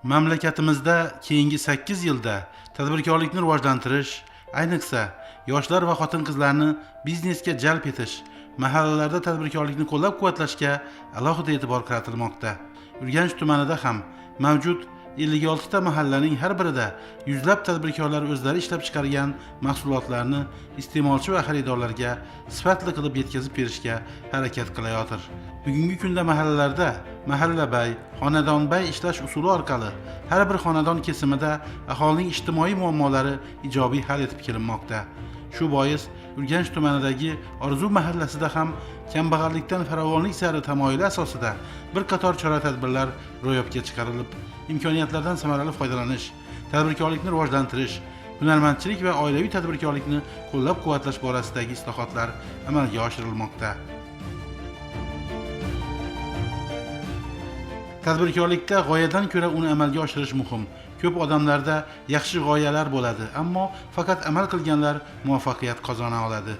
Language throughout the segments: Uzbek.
Mamlakatimizda keyingi 8 yilda tadbirkorlikni rivojlantirish, ayniqsa yoshlar va xotin-qizlarni biznesga jalb etish, mahallalarda tadbirkorlikni qo'llab-quvvatlashga alohida e'tibor qaratilmoqda. Urganch tumanida ham mavjud 56 ta mahallaning har birida yuzlab tadbirkorlar o'zlari ishlab chiqargan mahsulotlarni iste'molchi va xaridorlarga sifatli qilib yetkazib berishga harakat qilayotir. Bugungi kunda mahallalarda mahallabay, xonadonbay ishlash usuli orqali har bir xonadon kesimida aholining ijtimoiy muammolari ijobiy hal etib kelinmoqda. Shu bois Urganch tumanidagi Orzu mahallasida ham kambag'allikdan farovonlik sari tamoyili asosida bir qator chora-tadbirlar ro'yobga chiqarilib, imkoniyatlardan samarali foydalanish, tadbirkorlikni rivojlantirish, hunarmandchilik va oilaviy tadbirkorlikni qo'llab-quvvatlash borasidagi islohotlar amalga oshirilmoqda. Tadbirkorlikda g'oyadan ko'ra uni amalga oshirish muhim. Ko'p odamlarda yaxshi g'oyalar bo'ladi, ammo faqat amal qilganlar muvaffaqiyat qozona oladi.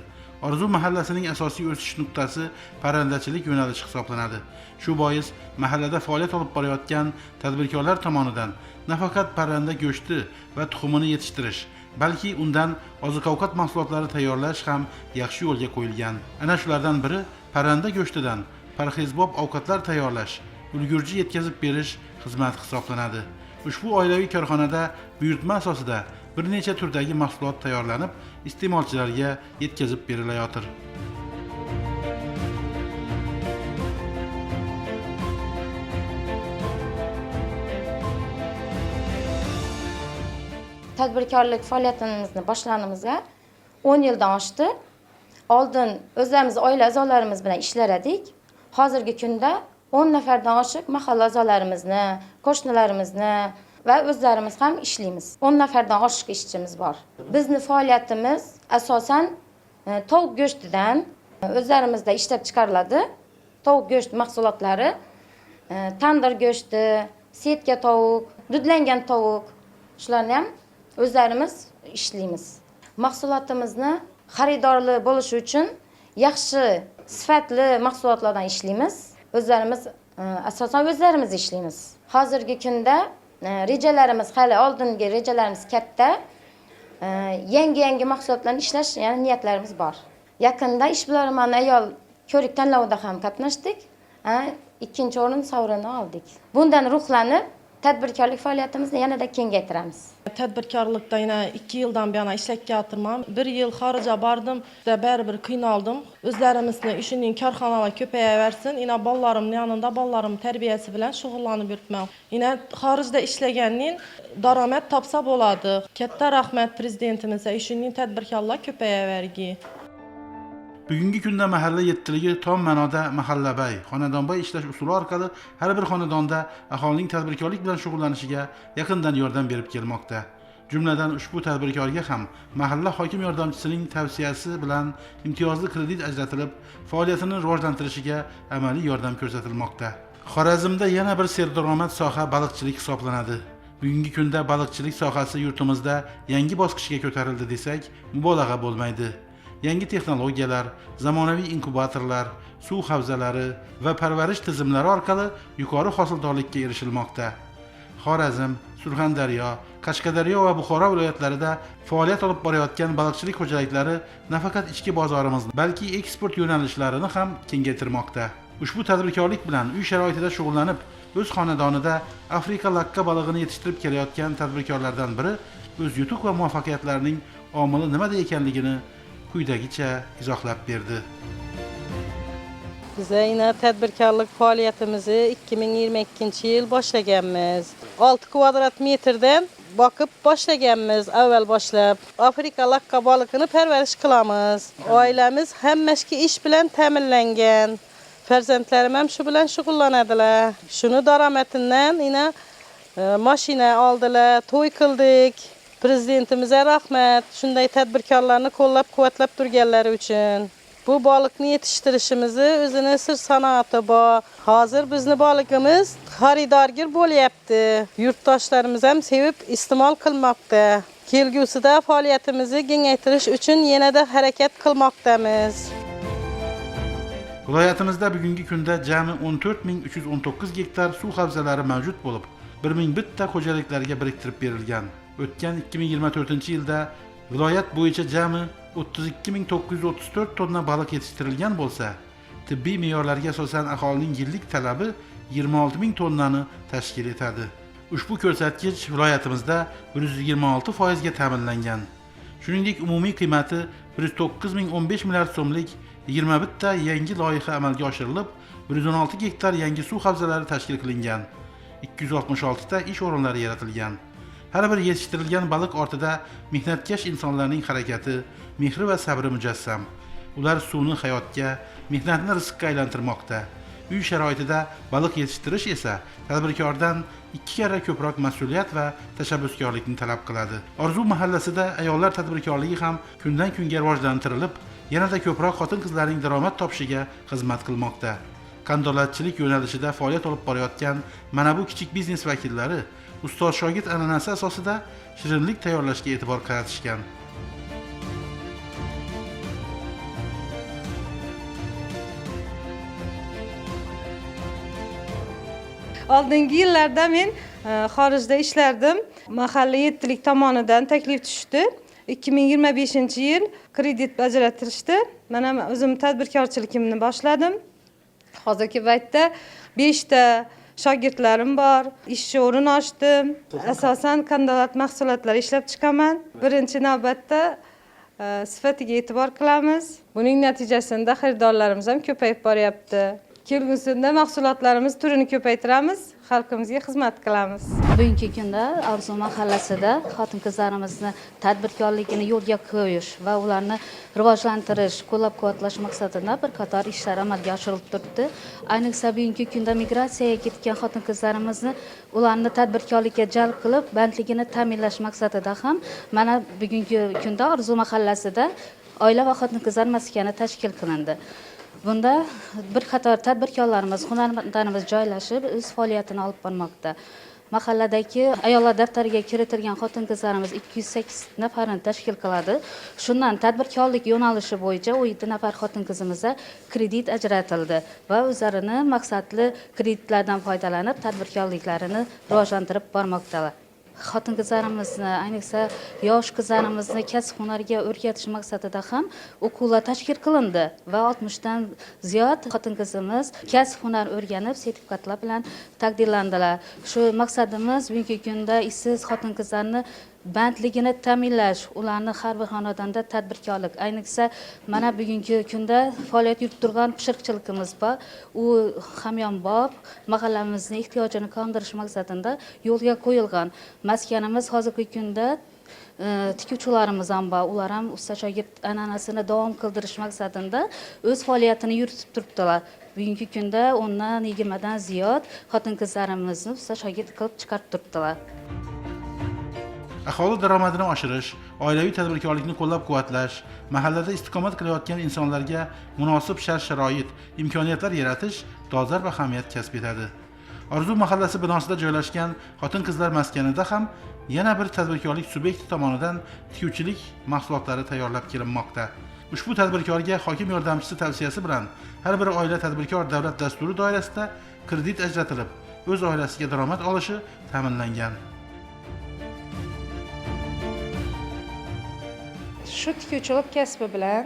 Orzu mahallasining asosiy o'sish nuqtasi parrandachilik yo'nalishi hisoblanadi. Shu bois mahallada faoliyat olib borayotgan tadbirkorlar tomonidan nafaqat parranda go'shti va tuxumini yetishtirish, balki undan oziq-ovqat mahsulotlari tayyorlash ham yaxshi yo'lga qo'yilgan. Ana shulardan biri parranda go'shtidan parhezbob ovqatlar tayyorlash, ulgurji yetkazib berish xizmati hisoblanadi. Ushbu oilaviy korxonada buyurtma asosida bir necha turdagi mahsulot tayyorlanib, iste'molchilarga yetkazib berilayotir. Tadbirkorlik faoliyatimizni boshlanimizga 10 yildan oshdi. Oldin o'zimiz oila a'zolarimiz bilan ishlar edik. Hozirgi kunda 10 nafardan oshiq mahalla a'zolarimizni, qo'shnilarimizni va o'zlarimiz ham ishlaymiz. 10 nafardan oshiq ishchimiz bor. Bizning faoliyatimiz asosan tovuq go'shtidan o'zlarimizda ishlab chiqariladi. Tovuq go'shti mahsulotlari, tandir go'shti, setka tovuq, dudlangan tovuq, shularni ham o'zlarimiz ishlaymiz. Mahsulotimizni xaridorli bo'lishi uchun yaxshi, sifatli mahsulotlardan ishlaymiz. O'zlarimiz asosan o'zlarimiz ishlaymiz. Hozirgi kunda rejalarimiz hali oldingi rejalarimiz katta. Yangi mahsulotlarni ishlash, ya'ni niyatlarimiz bor. Yaqinda ishbilarmon ayol ko'rik tanlovida ham qatnashdik. Ikkinchi o'rin sovrinni oldik. Bundan ruhlanib tadbirkorlik faoliyatimizni yanada kengaytiramiz. Tadbirkorlikda yana 2 yildan beri ishlayotganman. 1 yil xorijga bordim, baribir qiynaldim. O'zlarimizni ishining korxonalar ko'payaversin. Ina bolalarimning yanında bolalarim tarbiyasi bilan shug'ullanib yuribman. Ina xorijda ishlaganning daromad topsa bo'ladi. Katta rahmat prezidentimizga, ishining tadbirkorlar ko'payavergi. Bugungi kunda mahalla yettiligi tom ma'noda mahallabay, xonadonbay ishlash usuli orqali har bir xonadonda aholining tadbirkorlik bilan shug'ullanishiga yaqindan yordam berib kelmoqda. Jumladan ushbu tadbirkorga ham mahalla hokim yordamchisining tavsiyasi bilan imtiyozli kredit ajratilib, faoliyatini rivojlantirishiga amaliy yordam ko'rsatilmoqda. Xorazmda yana bir serdaromad soha baliqchilik hisoblanadi. Bugungi kunda baliqchilik sohasi yurtimizda yangi bosqichga ko'tarildi desak, mubolag'a bo'lmaydi. Yangi texnologiyalar, zamonaviy inkubatorlar, suv havzalari va parvarish tizimlari orqali yuqori hosildorlikka erishilmoqda. Xorazm, Surxondaryo, Qashqadaryo va Buxoro viloyatlarida faoliyat olib borayotgan baliqchilik xo'jaliklari nafaqat ichki bozorimizni, balki eksport yo'nalishlarini ham kengaytirmoqda. Ushbu tadbirkorlik bilan uy sharoitida shug'ullanib, o'z xonadonida Afrika laqqa balig'ini yetishtirib kelayotgan tadbirkorlardan biri o'z yutuq va muvaffaqiyatlarining omili nimada ekanligini quyidagicha izohlab berdi. Biz yine tadbirkorlik faoliyatimizni 2022-yil boshlaganmiz. 6 kvadrat metrdan bakıp boshlaganmiz. Avval boshlab Afrika laqqa balig'ini parvarish qilamiz. Oilamiz hammashki ish bilan ta'minlangan. Farzandlarim ham shu bilan shug'ullanadilar. Shuni daromadidan yine mashina oldilar, to'y qildik. Prezidentimizga rahmat, shunday tadbirkorlarni qo'llab-quvvatlab turganlari uchun. Bu balıkni yetishtirishimizni o'zini sir san'ati bor. Hozir bizni balig'imiz xaridorgir bo'lyapti. Yurtdoshlarimiz ham sevib iste'mol qilmoqda. Kelgusida faoliyatimizni kengaytirish uchun yanada harakat qilmoqdamiz. Viloyatimizda bugungi kunda jami 14319 gektar suv havzalari mavjud bo'lib, 1001 ta xo'jaliklarga biriktirib berilgan. O'tgan 2024-yilda viloyat bo'yicha jami 32934 tonna baliq yetishtirilgan bo'lsa, tibbiy me'yorlarga asosan aholining yillik talabi 26000 tonnani tashkil etadi. Ushbu ko'rsatkich viloyatimizda 126% ga ta'minlangan. Shuningdek, umumiy qiymati 109.015 milliard so'mlik 21 ta yangi loyiha amalga oshirilib, 116 gektar yangi suv havzalari tashkil qilingan. 266 ta ish o'rinlari yaratilgan. Har bir yetishtirilgan baliq ortida mehnatkash insonlarning harakati, mehri va sabri mujassam. Ular suvni hayotga, mehnatni rizqqa aylantirmoqda. Uy sharoitida baliq yetishtirish esa tadbirkordan 2 karra ko'proq mas'uliyat va tashabbuskorlikni talab qiladi. Orzu mahallasida ayollar tadbirkorligi ham kundan kunga rivojlantirilib, yanada ko'proq xotin-qizlarning daromad topishiga xizmat qilmoqda. Qandolatchilik yo'nalishida faoliyat olib borayotgan mana bu kichik biznes vakillari ustoz shogird an'anasi asosida shirinlik tayyorlashga e'tibor qaratishgan. Oldingi yillarda men xorijda ishlardim. Mahalla yettilik tomonidan taklif tushdi. 2025-yil kredit ajratilishdi. Mana o'zim tadbirkorchiligimni boshladim. Hozirgi paytda 5 ta shogirdlarim bor. Ish o'rin ochdim. Asosan qandolat mahsulotlari ishlab chiqaman. Birinchi navbatda sifatiga e'tibor qilamiz. Buning natijasida xaridorlarimiz ham ko'payib boryapti. Kelgusida mahsulotlarimiz turini ko'paytiramiz, xalqimizga xizmat qilamiz. Bugungi kunda Orzu mahallasida xotin-qizlarimizni tadbirkorligini yo'lga qo'yish va ularni rivojlantirish, qo'llab-quvvatlash maqsadida bir qator ishlar amalga oshirilib turibdi. Ayniqsa bugungi kunda migratsiyaga ketgan xotin-qizlarimizni ularni tadbirkorlikka jalb qilib, bandligini ta'minlash maqsadida ham mana bugungi kunda Orzu mahallasida oila va xotin-qizlar maskani tashkil qilindi. Bunda bir qator tadbirkorlarimiz, hunarmandlarimiz joylashib, o'z faoliyatini olib bormoqda. Mahalladagi ayollar daftariga kiritilgan xotin-qizlarimiz 208 nafarni tashkil qiladi. Shundan tadbirkorlik yo'nalishi bo'yicha 17 nafar xotin-qizimizga kredit ajratildi va o'zlarini maqsadli kreditlardan foydalanib, tadbirkorliklarini rivojlantirib bormoqdalar. Xotin-qizlarimizni, ayniqsa yosh qizlarimizni kasb hunariga o'rgatish maqsadida ham o'quvlar tashkil qilindi va 60 dan ziyod xotin-qizimiz kasb hunar o'rganib, sertifikatlar bilan taqdirlandilar. Shu maqsadimiz bugungi kunda ishsiz xotin-qizlarni bandligini ta'minlash, ularni har bir xonadonda tadbirkorlik, ayniqsa mana bugungi kunda faoliyat yuritib turgan pishiriqchiligimiz bor. U hamyonbop mahallamizning ehtiyojini qondirish maqsadida yo'lga qo'yilgan. Maskanimiz hozirgi kunda tikuvchilarimiz ham bor. Ular ham usta shogird an'anasini davom qildirish maqsadida o'z faoliyatini yuritib turibdilar. Bugungi kunda 10 dan 20 dan ziyod xotin-qizlarimizni usta shogird qilib chiqarib turibdilar. Aholi daromadini oshirish, oilaviy tadbirkorlikni qo'llab-quvvatlash, mahallada istiqomat qilayotgan insonlarga munosib shart-sharoit, imkoniyatlar yaratish dolzarb ahamiyat kasb etadi. Orzu mahallasi binosida joylashgan xotin-qizlar maskanida ham yana bir tadbirkorlik subyekti tomonidan tikuvchilik mahsulotlari tayyorlab kelinmoqda. Ushbu tadbirkorga hokim yordamchisi tavsiyasi bilan har bir oila tadbirkor davlat dasturi doirasida kredit ajratilib, o'z oilasiga daromad olishi ta'minlangan. Shu tikuvchilik kasbi bilan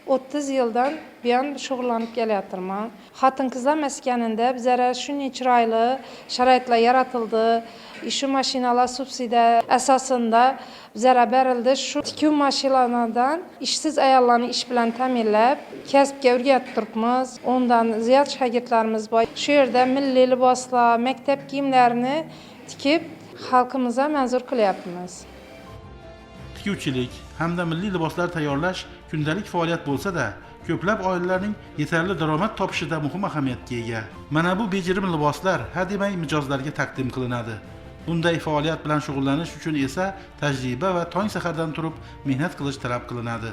30 yildan buyon shug'ullanib kelyapman. Xotin-qizlar maskanida bizga shunday chiroyli sharoitlar yaratildi. Ish mashinalar subsidiya asosida bizga berildi. Shu tikuv mashinalaridan ishsiz ayollarni ish bilan ta'minlab, kasbga o'rgatib turibmiz. Ondan ziyod shogirdlarimiz bor. Shu yerda milliy liboslar, maktab kiyimlarini tikib, xalqimizga manzur qilyapmiz. Tikuvchilik hamda milliy liboslar tayyorlash kundalik faoliyat bo'lsa-da, ko'plab oilalarning yetarli daromad topishida muhim ahamiyatga ega. Mana bu bejirim liboslar hademay mijozlarga taqdim qilinadi. Bunday faoliyat bilan shug'ullanish uchun esa tajriba va tong sahardan turib mehnat qilish talab qilinadi.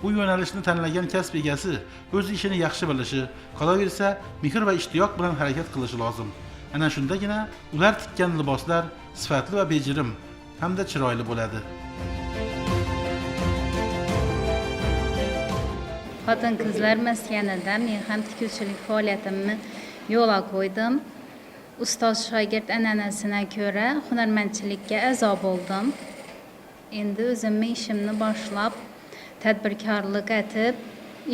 Bu yo'nalishni tanlagan kasb egasi o'z ishini yaxshi bilishi, qolaversa mehr va ishtiyoq bilan harakat qilishi lozim. Ana shundagina ular tikkan liboslar sifatli va bejirim hamda chiroyli bo'ladi. Xotin-qizlar maskanida men ham tikuvchilik faoliyatimni yo'lga qo'ydim. ustoz shogird an'anasine ko'ra hunarmandchilikka a'zo bo'ldim. Endi o'zimni ishimni boshlab, tadbirkorlik etib,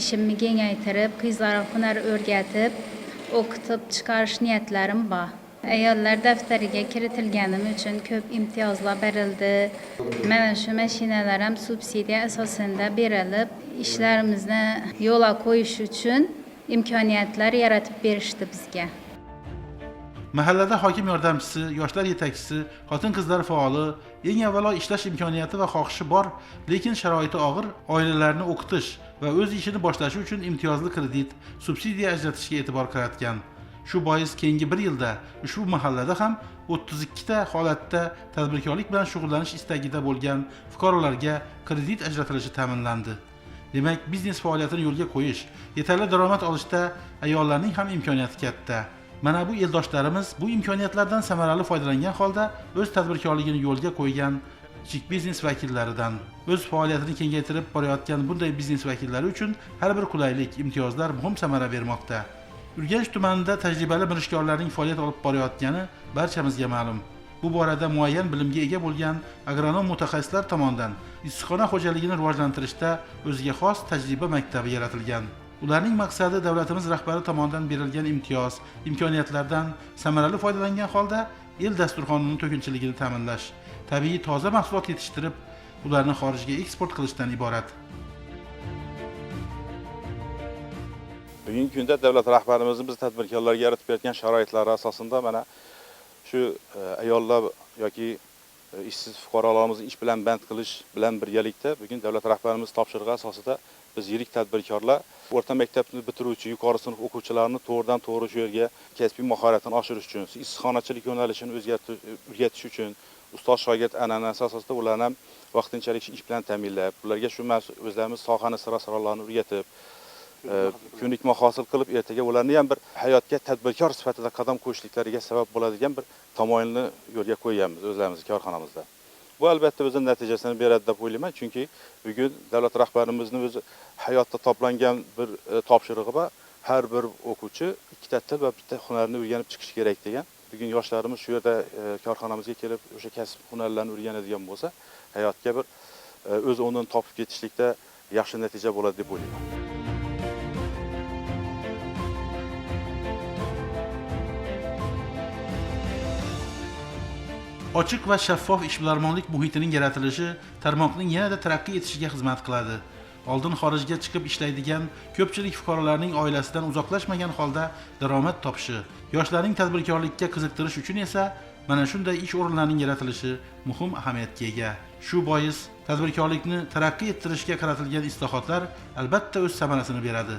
ishimni kengaytirib, qizlarga hunar o'rgatib, o'qitib chiqarish niyatlarim bor. Ayollar daftariga kiritilganim uchun ko'p imtiyozlar berildi. Mana shu mashinalar ham subsidiya asosida berilib, ishlarimizni yo'lga qo'yish uchun imkoniyatlar yaratib berishdi bizga. Mahallada hokim yordamchisi, yoshlar yetakchisi, xotin-qizlar faoli, eng avvalo ishlash imkoniyati va xohishi bor, lekin sharoiti og'ir oilalarni o'qitish va o'z ishini boshlashi uchun imtiyozli kredit, subsidiya ajratishga e'tibor qaratgan. Shu bois keyingi 1 yilda ushbu mahallada ham 32 ta holatda tadbirkorlik bilan shug'ullanish istagida bo'lgan fuqarolarga kredit ajratilishi ta'minlandi. Demak, biznes faoliyatini yo'lga qo'yish, yetarli daromad olishda ayollarning ham imkoniyati katta. Mana bu eldoshlarimiz bu imkoniyatlardan samarali foydalangan holda o'z tadbirkorligini yo'lga qo'ygan kichik biznes vakillaridan. O'z faoliyatini kengaytirib borayotgan bunday biznes vakillari uchun har bir qulaylik, imtiyozlar muhim samara bermoqda. Urganch tumanida tajribali mirishkorlarning faoliyat olib borayotgani barchamizga ma'lum. Bu borada muayyan bilimga ega bo'lgan agronom mutaxassislar tomonidan issiqxona xo'jaligini rivojlantirishda o'ziga xos tajriba maktabi yaratilgan. Ularning maqsadi davlatimiz rahbari tomonidan berilgan imtiyoz, imkoniyatlardan samarali foydalangan holda el dasturxonining to'kinchiligini ta'minlash, tabiiy toza mahsulot yetishtirib, ularni xorijga eksport qilishdan iborat. Bugungi kunda davlat rahbarimiz biz tadbirkorlarga yaratib bergan sharoitlar asosida mana shu ayollar yoki ishsiz fuqarolarimizni ish bilan band qilish bilan birgalikda bugun davlat rahbarimiz topshirig'i asosida biz yirik tadbirkorlar o'rta maktabni bitiruvchi yuqori sinf o'quvchilarini to'g'ridan to'g'ri shu yerga kasbiy mahoratini oshirish uchun, issiqxonachilik yo'nalishini o'rgatish uchun ustoz shogird an'anasi asosida ularni ham vaqtinchalik ish bilan ta'minlab, ularga shu o'zlarimiz sohani sir-asrorlarini o'rgatib, ko'nikma hosil qilib, ertaga ularni ham bir hayotga tadbirkor sifatida qadam qo'yishliklariga sabab bo'ladigan bir tamoyilni yo'lga qo'yganmiz o'zlarimizning korxonamizda. Bu albatta o'zining natijasini beradi deb o'ylayman, chunki bugun davlat rahbarimizning o'zi hayotda toplangan bir topshirig'i bor. Har bir o'quvchi ikkita til va bitta hunarni o'rganib chiqish kerak degan. Bugun yoshlarimiz shu yerda korxonamizga kelib o'sha kasb hunarlarni o'rganadigan bo'lsa, hayotga bir o'z o'rnini topib ketishlikda yaxshi natija bo'ladi deb o'ylayman. Ochiq va shaffof ishbilarmonlik muhitining yaratilishi tarmoqning yanada taraqqiy etishiga xizmat qiladi. Oldin xorijga chiqib ishlaydigan ko'pchilik fuqarolarning oilasidan uzoqlashmagan holda daromad topishi, yoshlarning tadbirkorlikka qiziqtirish uchun esa mana shunday ish o'rinlarining yaratilishi muhim ahamiyatga ega. Shu bois tadbirkorlikni taraqqiy ettirishga qaratilgan islohotlar albatta o'z samarasini beradi.